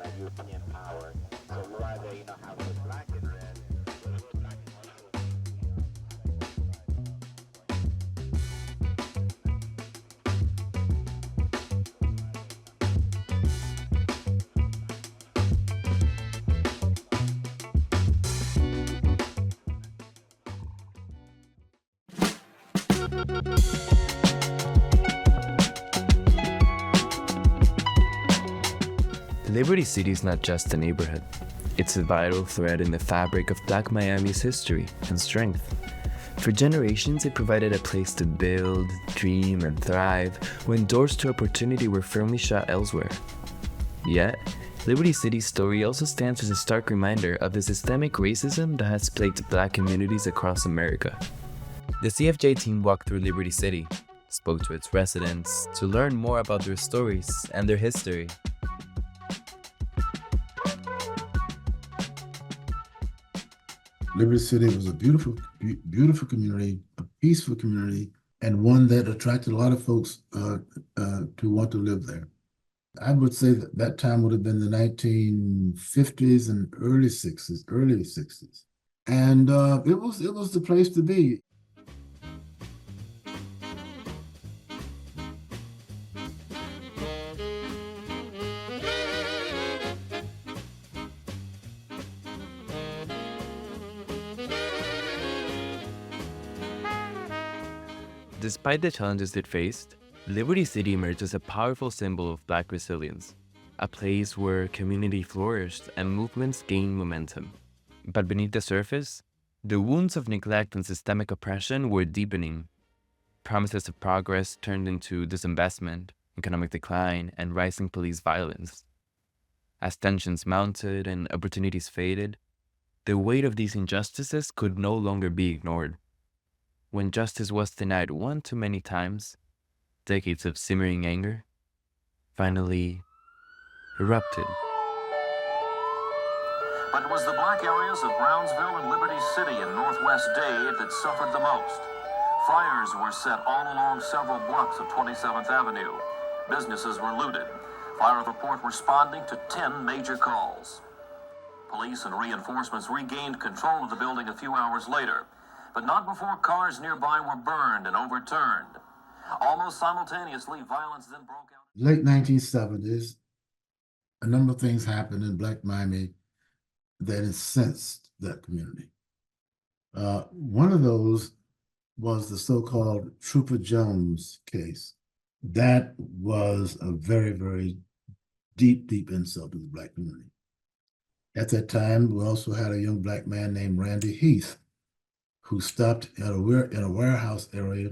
that European power. So you either, have the black and red, or the black and Liberty City is not just a neighborhood. It's a vital thread in the fabric of Black Miami's history and strength. For generations, it provided a place to build, dream, and thrive when doors to opportunity were firmly shut elsewhere. Yet, Liberty City's story also stands as a stark reminder of the systemic racism that has plagued Black communities across America. The CFJ team walked through Liberty City, spoke to its residents to learn more about their stories and their history. Liberty City was a beautiful, beautiful community, a peaceful community, and one that attracted a lot of folks to want to live there. I would say that time would have been the 1950s and early 60s. And it was the place to be. Despite the challenges it faced, Liberty City emerged as a powerful symbol of Black resilience, a place where community flourished and movements gained momentum. But beneath the surface, the wounds of neglect and systemic oppression were deepening. Promises of progress turned into disinvestment, economic decline, and rising police violence. As tensions mounted and opportunities faded, the weight of these injustices could no longer be ignored. When justice was denied one too many times, decades of simmering anger finally erupted. But it was the Black areas of Brownsville and Liberty City in Northwest Dade that suffered the most. Fires were set all along several blocks of 27th Avenue. Businesses were looted. Fire report responding to 10 major calls. Police and reinforcements regained control of the building a few hours later, but not before cars nearby were burned and overturned. Almost simultaneously, violence then broke out. Late 1970s, a number of things happened in Black Miami that incensed that community. One of those was the so-called Trooper Jones case. That was a very, very deep insult to the Black community. At that time, we also had a young Black man named Randy Heath, who stopped in a warehouse area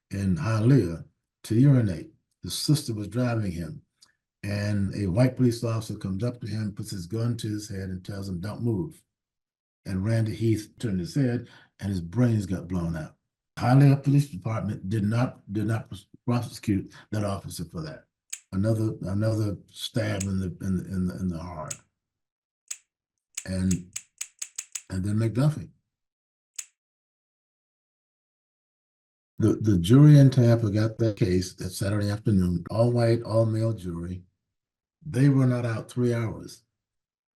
in Hialeah to urinate. His sister was driving him, and a white police officer comes up to him, puts his gun to his head, and tells him, "Don't move." And Randy Heath turned his head, and his brains got blown out. Hialeah Police Department did not prosecute that officer for that. Another stab in the heart. And then McDuffie. The jury in Tampa got that case that Saturday afternoon, all white, all male jury. They were not out 3 hours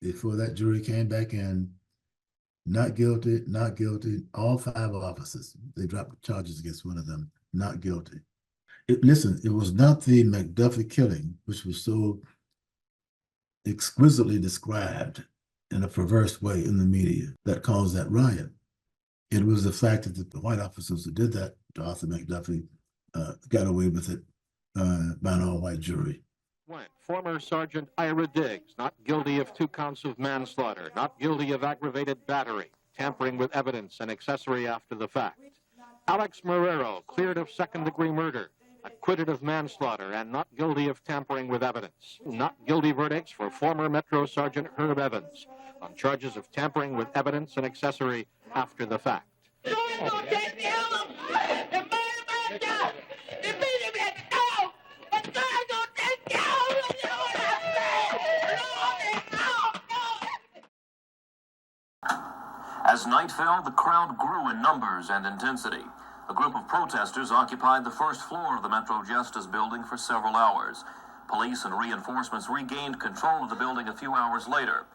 before that jury came back in. Not guilty, not guilty. All 5 officers, they dropped charges against one of them, not guilty. Listen, it was not the McDuffie killing, which was so exquisitely described in a perverse way in the media, that caused that riot. It was the fact that the white officers who did that to Arthur McDuffie got away with it by an all-white jury. Former Sergeant Ira Diggs, not guilty of 2 counts of manslaughter, not guilty of aggravated battery, tampering with evidence, and accessory after the fact. Alex Marrero, cleared of second-degree murder, acquitted of manslaughter, and not guilty of tampering with evidence. Not guilty verdicts for former Metro Sergeant Herb Evans on charges of tampering with evidence and accessory after the fact. As night fell, the crowd grew in numbers and intensity. A group of protesters occupied the first floor of the Metro Justice Building for several hours. Police and reinforcements regained control of the building a few hours later.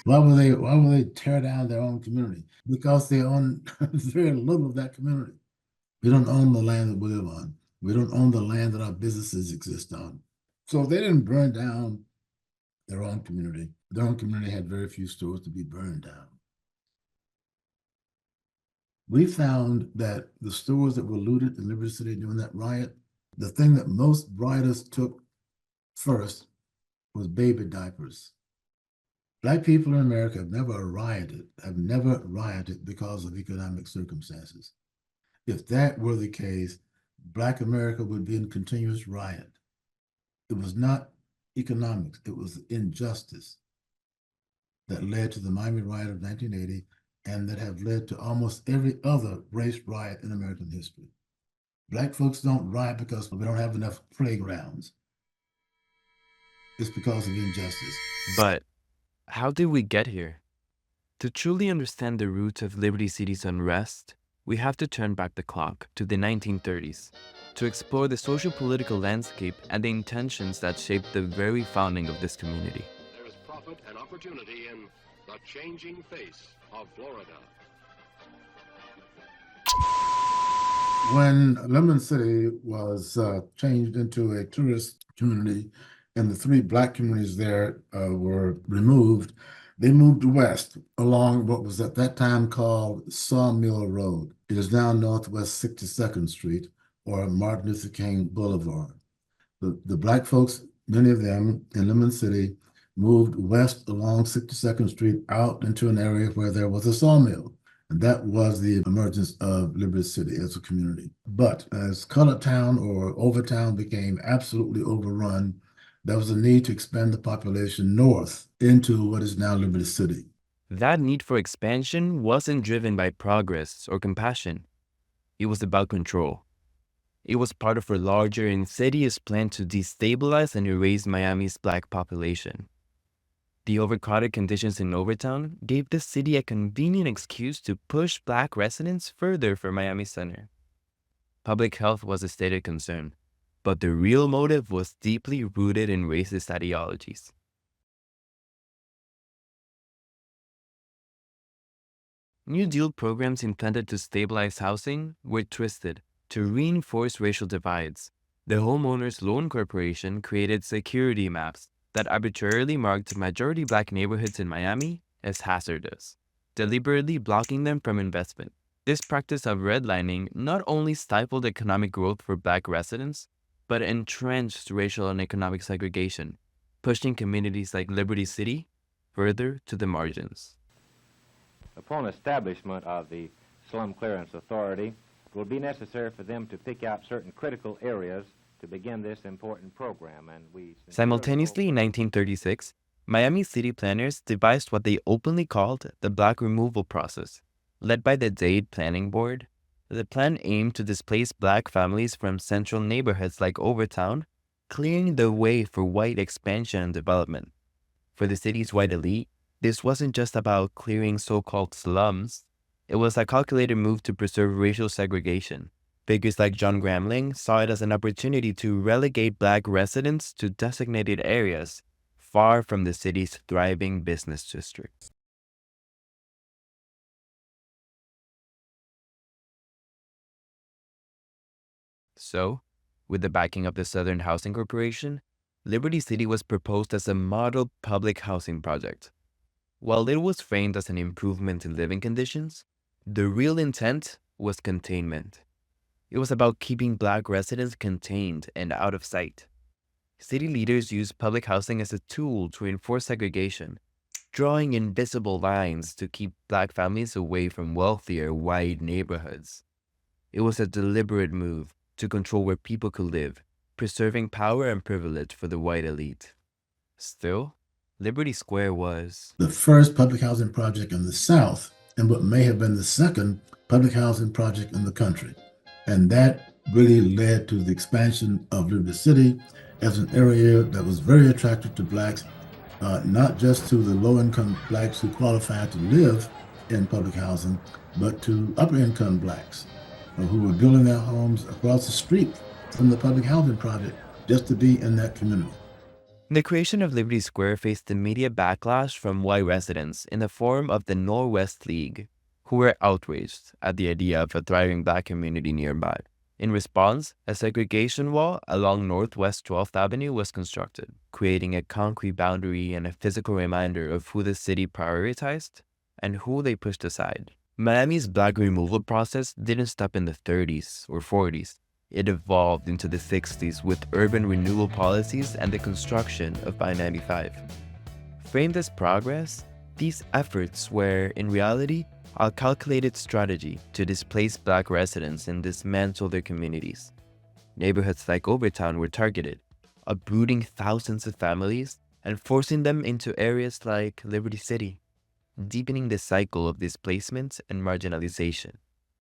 Why would they tear down their own community? Because they own very little of that community. We don't own the land that we live on. We don't own the land that our businesses exist on. So they didn't burn down their own community. Their own community had very few stores to be burned down. We found that the stores that were looted in Liberty City during that riot, the thing that most rioters took first was baby diapers. Black people in America have never rioted because of economic circumstances. If that were the case, Black America would be in continuous riot. It was not economics, it was injustice that led to the Miami riot of 1980 and that have led to almost every other race riot in American history. Black folks don't riot because we don't have enough playgrounds. It's because of injustice. But how did we get here? To truly understand the roots of Liberty City's unrest, we have to turn back the clock to the 1930s to explore the socio-political landscape and the intentions that shaped the very founding of this community. There is profit and opportunity in the changing face of Florida. When Lemon City was changed into a tourist community and the three Black communities there were removed, they moved west along what was at that time called Sawmill Road. It is now Northwest 62nd Street or Martin Luther King Boulevard. The Black folks, many of them in Lemon City, moved west along 62nd Street out into an area where there was a sawmill. And that was the emergence of Liberty City as a community. But as Colored Town or Overtown became absolutely overrun, there was a need to expand the population north into what is now Liberty City. That need for expansion wasn't driven by progress or compassion. It was about control. It was part of a larger, insidious plan to destabilize and erase Miami's Black population. The overcrowded conditions in Overtown gave the city a convenient excuse to push Black residents further from Miami Center. Public health was a stated concern, but the real motive was deeply rooted in racist ideologies. New Deal programs intended to stabilize housing were twisted to reinforce racial divides. The Homeowners Loan Corporation created security maps that arbitrarily marked majority Black neighborhoods in Miami as hazardous, deliberately blocking them from investment. This practice of redlining not only stifled economic growth for Black residents, but entrenched racial and economic segregation, pushing communities like Liberty City further to the margins. Upon establishment of the Slum Clearance Authority, it will be necessary for them to pick out certain critical areas to begin this important program. And Simultaneously, in 1936, Miami city planners devised what they openly called the Black removal process. Led by the Dade Planning Board, the plan aimed to displace Black families from central neighborhoods like Overtown, clearing the way for white expansion and development. For the city's white elite, this wasn't just about clearing so-called slums. It was a calculated move to preserve racial segregation. Figures like John Gramling saw it as an opportunity to relegate Black residents to designated areas far from the city's thriving business districts. So, with the backing of the Southern Housing Corporation, Liberty City was proposed as a model public housing project. While it was framed as an improvement in living conditions, the real intent was containment. It was about keeping Black residents contained and out of sight. City leaders used public housing as a tool to enforce segregation, drawing invisible lines to keep Black families away from wealthier white neighborhoods. It was a deliberate move to control where people could live, preserving power and privilege for the white elite. Still, Liberty Square was the first public housing project in the South and what may have been the second public housing project in the country. And that really led to the expansion of Liberty City as an area that was very attractive to Blacks not just to the low-income blacks who qualify to live in public housing, but to upper-income blacks who were building their homes across the street from the public housing project just to be in that community. The creation of Liberty Square faced immediate backlash from white residents in the form of the Northwest League, who were outraged at the idea of a thriving black community nearby. In response, a segregation wall along Northwest 12th Avenue was constructed, creating a concrete boundary and a physical reminder of who the city prioritized and who they pushed aside. Miami's black removal process didn't stop in the 30s or 40s. It evolved into the 60s with urban renewal policies and the construction of I-95. Framed as progress, these efforts were, in reality, a calculated strategy to displace black residents and dismantle their communities. Neighborhoods like Overtown were targeted, uprooting thousands of families and forcing them into areas like Liberty City, deepening the cycle of displacement and marginalization.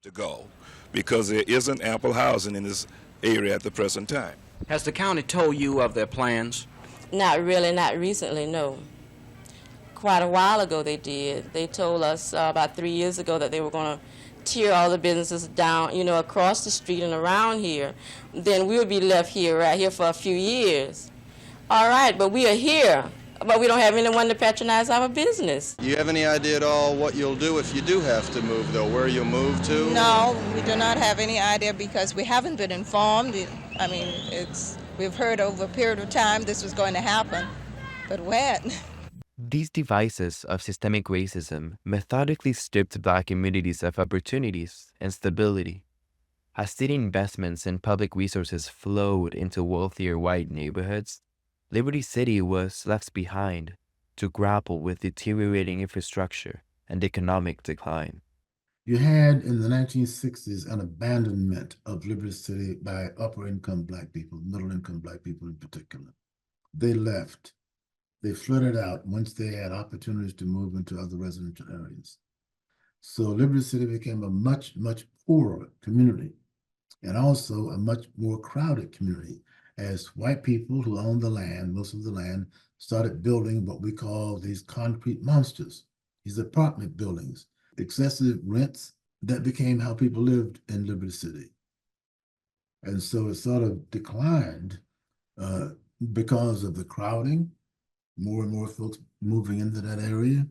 To go because there isn't ample housing in this area at the present time. Has the county told you of their plans? Not really, not recently, no. Quite a while ago they did. They told us about 3 years ago that they were going to tear all the businesses down, across the street and around here. Then we would be left here, right here for a few years. All right, but we are here. But we don't have anyone to patronize our business. Do you have any idea at all what you'll do if you do have to move, though, where you'll move to? No, we do not have any idea because we haven't been informed. We've heard over a period of time this was going to happen, but when? These devices of systemic racism methodically stripped black communities of opportunities and stability. As city investments and public resources flowed into wealthier white neighborhoods, Liberty City was left behind to grapple with deteriorating infrastructure and economic decline. You had in the 1960s an abandonment of Liberty City by upper-income black people, middle-income black people in particular. They left. They flooded out once they had opportunities to move into other residential areas. So Liberty City became a much, much poorer community and also a much more crowded community as white people who owned the land, most of the land, started building what we call these concrete monsters, these apartment buildings, excessive rents that became how people lived in Liberty City. And so it sort of declined because of the crowding, more and more folks moving into that area.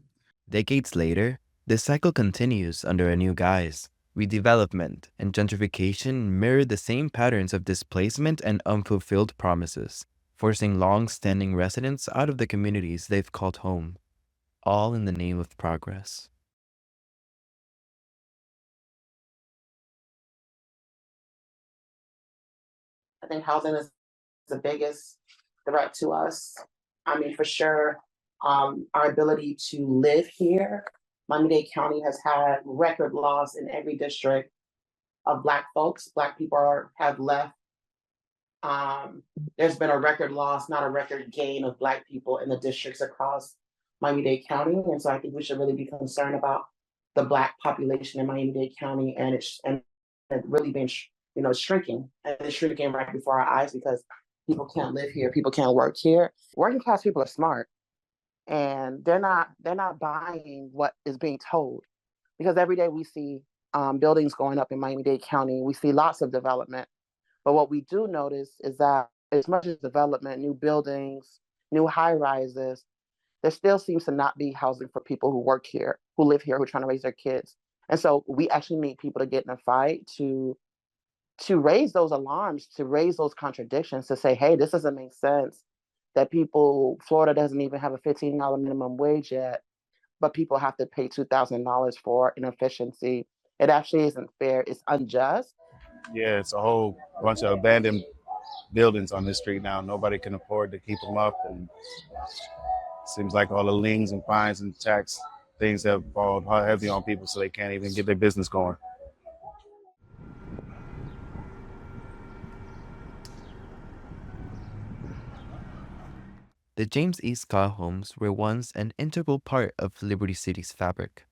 Decades later, the cycle continues under a new guise. Redevelopment and gentrification mirror the same patterns of displacement and unfulfilled promises, forcing long-standing residents out of the communities they've called home, all in the name of progress. I think housing is the biggest threat to us. For sure, our ability to live here. Miami-Dade County has had record loss in every district of Black folks. Black people have left. There's been a record loss, not a record gain of Black people in the districts across Miami-Dade County. And so I think we should really be concerned about the Black population in Miami-Dade County and it really been shrinking. And it's shrinking right before our eyes because people can't live here, people can't work here. Working class people are smart. And they're not buying what is being told, because every day we see buildings going up in Miami-Dade County. We see lots of development, but what we do notice is that as much as development, new buildings, new high rises, there still seems to not be housing for people who work here, who live here, who are trying to raise their kids. And so we actually need people to get in a fight to raise those alarms, to raise those contradictions, to say, hey, this doesn't make sense. That Florida doesn't even have a $15 minimum wage yet, but people have to pay $2,000 for inefficiency. It actually isn't fair. It's unjust. Yeah, it's a whole bunch of abandoned buildings on this street now. Nobody can afford to keep them up. And it seems like all the liens and fines and tax things have fallen heavy on people, so they can't even get their business going. The James E. Scott homes were once an integral part of Liberty City's fabric.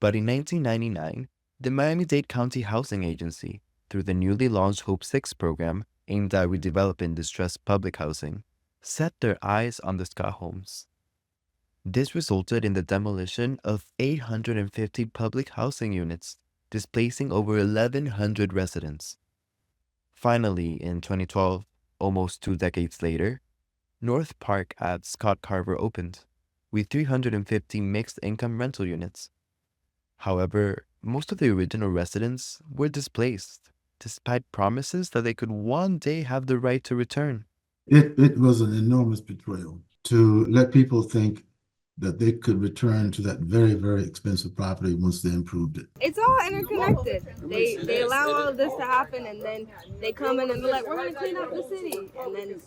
But in 1999, the Miami-Dade County Housing Agency, through the newly launched Hope 6 program aimed at redeveloping distressed public housing, set their eyes on the Scott homes. This resulted in the demolition of 850 public housing units, displacing over 1,100 residents. Finally, in 2012, almost 2 decades later, North Park at Scott Carver opened, with 350 mixed-income rental units. However, most of the original residents were displaced, despite promises that they could one day have the right to return. It was an enormous betrayal to let people think that they could return to that very, very expensive property once they improved it. It's all interconnected. They allow all of this to happen, and then they come in and be like, we're going to clean up the city. And then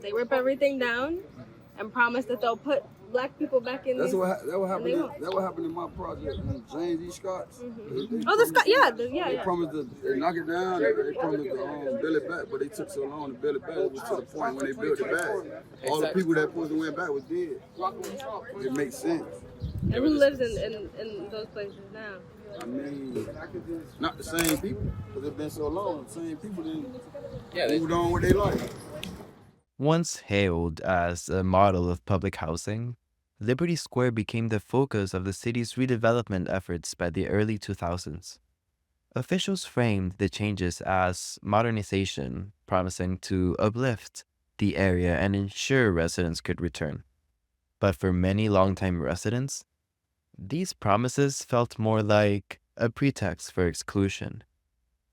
they rip everything down and promise that they'll put black people back in. That what happened in my project in James E. Scott's. Oh, the Scott, yeah. They promised to knock it down. They promised to build it back, but they took so long to build it back. It was to the point when they built it back, all the people that supposed to went back was dead. It makes sense. And who lives in those places now? I mean, not the same people, because it's been so long. The same people didn't moved on with their life. Once hailed as a model of public housing, Liberty Square became the focus of the city's redevelopment efforts by the early 2000s. Officials framed the changes as modernization, promising to uplift the area and ensure residents could return. But for many longtime residents, these promises felt more like a pretext for exclusion.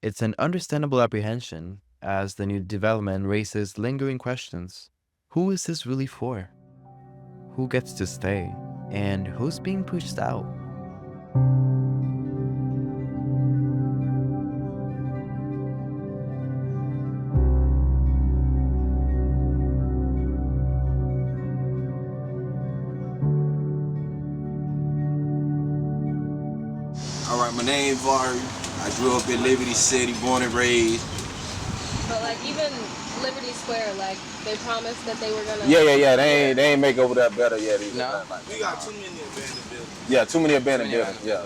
It's an understandable apprehension, as the new development raises lingering questions. Who is this really for? Who gets to stay? And who's being pushed out? All right, my name is Vari. I grew up in Liberty City, born and raised. But like even Liberty Square, like they promised that they were gonna. Yeah. They ain't make over that better yet either. No. We got too many abandoned buildings. Yeah, too many abandoned buildings. Yeah.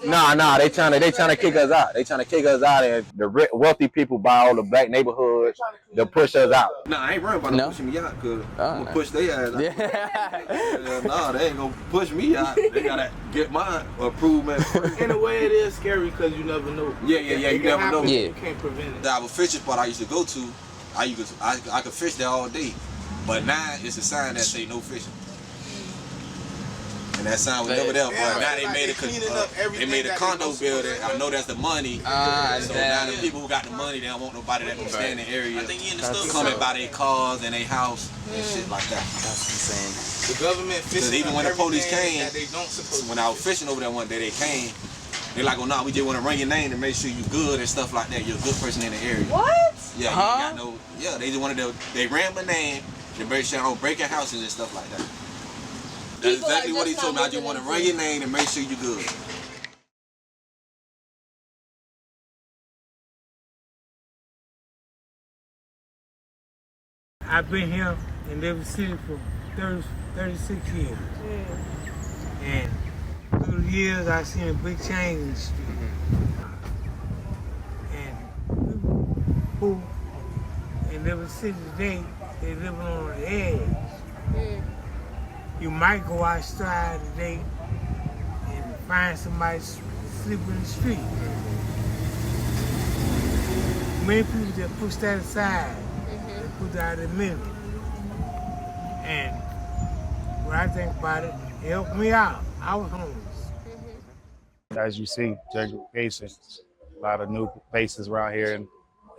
Nah, they trying to kick us out. They trying to kick us out, and the wealthy people buy all the black neighborhoods. They'll push us out. Nah, I ain't worried about them pushing me out, cause I'm gonna push their ass out. Yeah. Nah, they ain't gonna push me out. They gotta get my improvement. In a way, it is scary because you never know. Yeah, you never know. Yeah. You can't prevent it. Our fishing spot I used to go to, I could fish there all day, but now it's a sign that say no fishing. And that sign was never there, but now they made a condo building. I know that's the money. So now the people who got the money, they don't want nobody that don't stay in the area coming by their cars and their house and shit like that. That's insane. The government fishing. Even when the police came, when I was fishing over there one day, they came. They're like, oh no, we just want to run your name to make sure you good and stuff like that. You're a good person in the area. What? Yeah, you ain't got no. Yeah, they just wanted to. They ran my name to make sure I don't break your houses and stuff like that. That's exactly what he told me. I just want to run your name and make sure you're good. I've been here in Liberty City for 36 years. And through the years, I've seen a big change in the street. And people who in Liberty City today, they living on the edge. You might go outside today and find somebody sleeping in the street. Many people just push that aside, put that in the middle. And when I think about it, it helped me out. I was homeless. As you see, gentrification, a lot of new faces around here,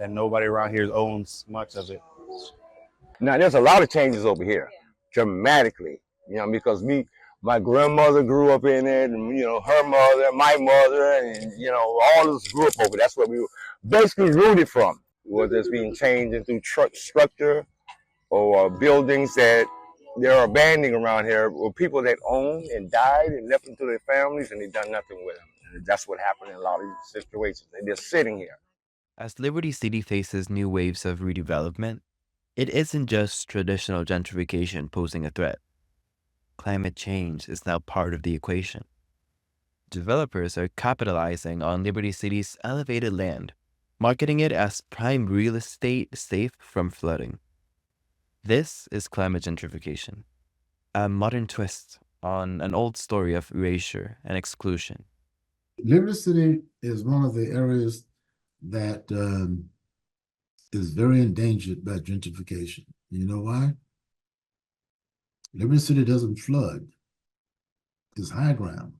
and nobody around here owns much of it. Now, there's a lot of changes over here, dramatically. You know, because my grandmother grew up in it, and, you know, her mother, my mother, and, you know, all of us grew up over. That's where we were basically rooted from. Whether it's being changed into structure or buildings that they're abandoning around here, or people that owned and died and left them to their families and they done nothing with them. And that's what happened in a lot of these situations. They're just sitting here. As Liberty City faces new waves of redevelopment, it isn't just traditional gentrification posing a threat. Climate change is now part of the equation. Developers are capitalizing on Liberty City's elevated land, marketing it as prime real estate safe from flooding. This is climate gentrification, a modern twist on an old story of erasure and exclusion. Liberty City is one of the areas that is very endangered by gentrification. You know why? Liberty City doesn't flood. It's high ground.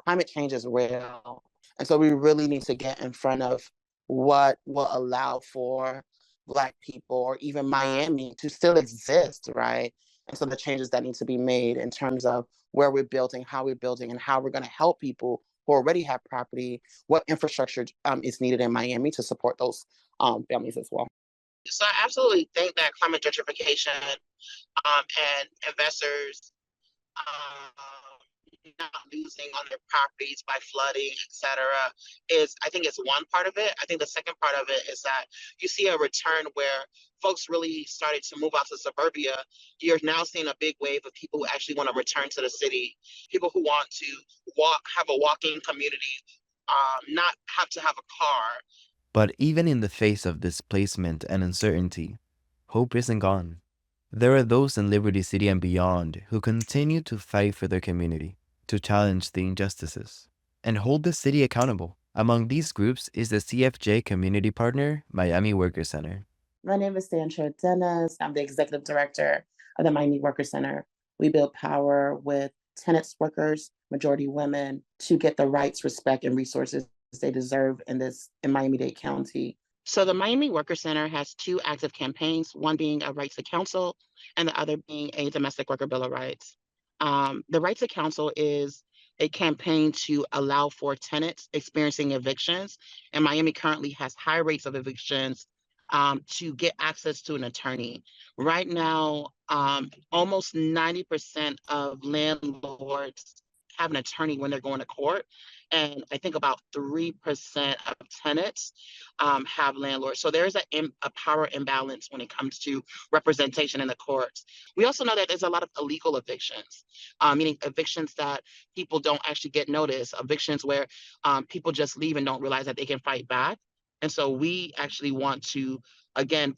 Climate change is real. And so we really need to get in front of what will allow for Black people or even Miami to still exist, right? And so the changes that need to be made in terms of where we're building, how we're building, and how we're going to help people who already have property, what infrastructure is needed in Miami to support those families as well. So I absolutely think that climate gentrification and investors not losing on their properties by flooding, et cetera, I think it's one part of it. I think the second part of it is that you see a return where folks really started to move out to suburbia. You're now seeing a big wave of people who actually want to return to the city, people who want to have a walking community, not have to have a car. But even in the face of displacement and uncertainty, hope isn't gone. There are those in Liberty City and beyond who continue to fight for their community, to challenge the injustices, and hold the city accountable. Among these groups is the CFJ community partner, Miami Worker Center. My name is Sandra Dennis. I'm the executive director of the Miami Worker Center. We build power with tenants, workers, majority women, to get the rights, respect, and resources they deserve in Miami-Dade County. So the Miami Worker Center has two active campaigns, one being a Right to Counsel and the other being a Domestic Worker Bill of Rights. The Right to Counsel is a campaign to allow for tenants experiencing evictions, and Miami currently has high rates of evictions to get access to an attorney. Right now, almost 90% of landlords have an attorney when they're going to court. And I think about 3% of tenants have landlords. So there's a power imbalance when it comes to representation in the courts. We also know that there's a lot of illegal evictions, meaning evictions that people don't actually get notice, evictions where people just leave and don't realize that they can fight back. And so we actually want to, again,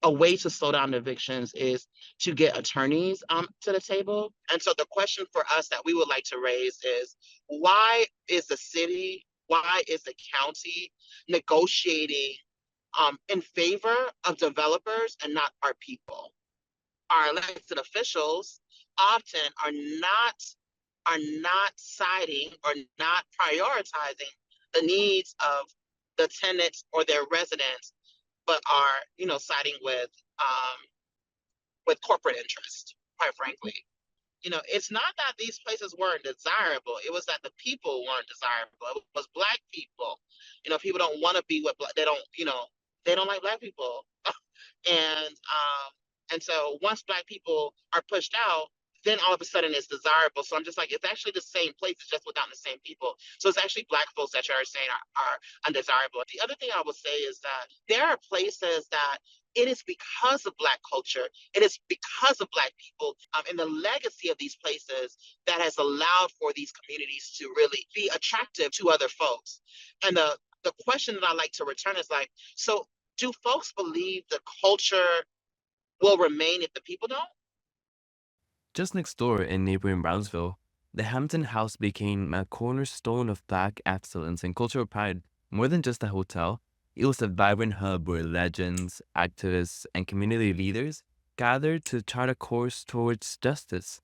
a way to slow down evictions is to get attorneys to the table. And so the question for us that we would like to raise is, why is the city, why is the county negotiating in favor of developers and not our people? Our elected officials often are not siding or not prioritizing the needs of the tenants or their residents, but are, siding with corporate interest, quite frankly. It's not that these places weren't desirable. It was that the people weren't desirable. It was Black people. People don't want to be with they don't like Black people. And so once Black people are pushed out, then all of a sudden it's desirable. So I'm just like, it's actually the same place, it's just without the same people. So it's actually Black folks that you're saying are undesirable. The other thing I will say is that there are places that it is because of Black culture, it is because of Black people and the legacy of these places that has allowed for these communities to really be attractive to other folks. And the question that I like to return is like, so do folks believe the culture will remain if the people don't? Just next door in neighboring Brownsville, the Hampton House became a cornerstone of Black excellence and cultural pride. More than just a hotel, it was a vibrant hub where legends, activists, and community leaders gathered to chart a course towards justice.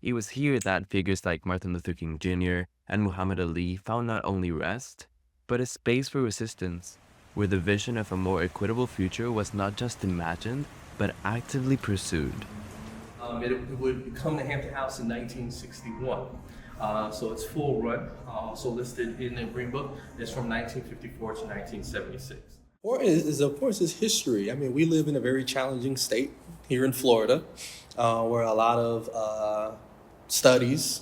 It was here that figures like Martin Luther King Jr. and Muhammad Ali found not only rest, but a space for resistance, where the vision of a more equitable future was not just imagined, but actively pursued. It would come to Hampton House in 1961. So it's full run, also listed in the Green Book. It's from 1954 to 1976. Of course, it's history. I mean, we live in a very challenging state here in Florida, where a lot of studies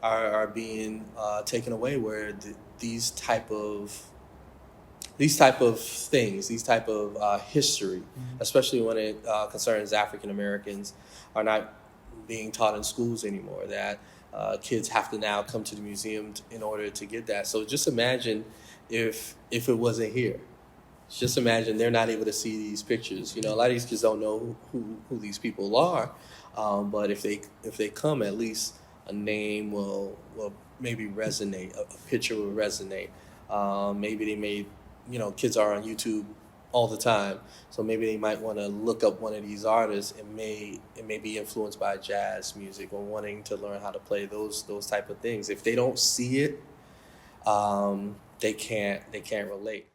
are being taken away, where these type of things, these type of history, especially when it concerns African Americans, are not being taught in schools anymore, that kids have to now come to the museum in order to get that. So just imagine if it wasn't here. Just imagine they're not able to see these pictures. You know, a lot of these kids don't know who these people are, but if they come, at least a name will maybe resonate. A picture will resonate. Maybe they may, you know, kids are on YouTube all the time, so maybe they might want to look up one of these artists and may be influenced by jazz music or wanting to learn how to play those type of things. If they don't see it, they can't relate.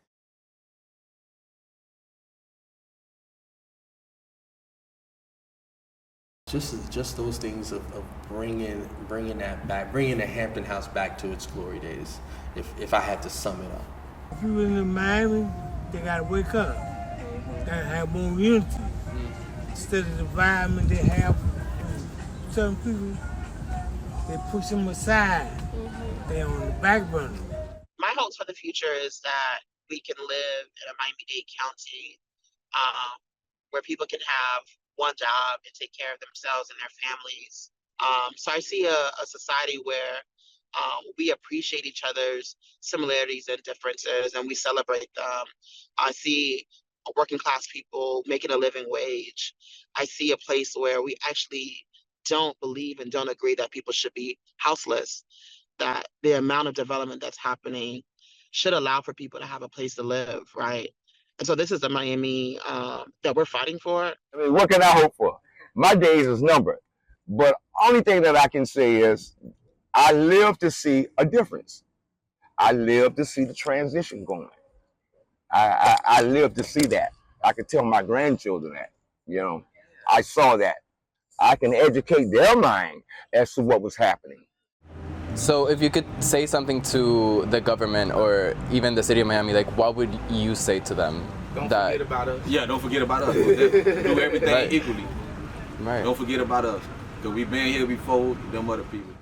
Just those things of bringing that back, bringing the Hampton House back to its glory days. If I had to sum it up. If you live in Miami, they gotta wake up. They gotta have more unity. Instead of the environment they have with certain people, they push them aside. They're on the back burner. My hopes for the future is that we can live in a Miami-Dade County where people can have one job and take care of themselves and their families. So I see a society where we appreciate each other's similarities and differences, and we celebrate them. I see working class people making a living wage. I see a place where we actually don't believe and don't agree that people should be houseless, that the amount of development that's happening should allow for people to have a place to live, right? And so this is the Miami that we're fighting for. I mean, what can I hope for? My days is numbered. But only thing that I can say is I live to see a difference. I live to see the transition going. I live to see that. I can tell my grandchildren that, you know, I saw that. I can educate their mind as to what was happening. So if you could say something to the government or even the city of Miami, like what would you say to them? Don't forget about us. Yeah, don't forget about us. Do everything equally. Right. Don't forget about us. Because we've been here before, them other people.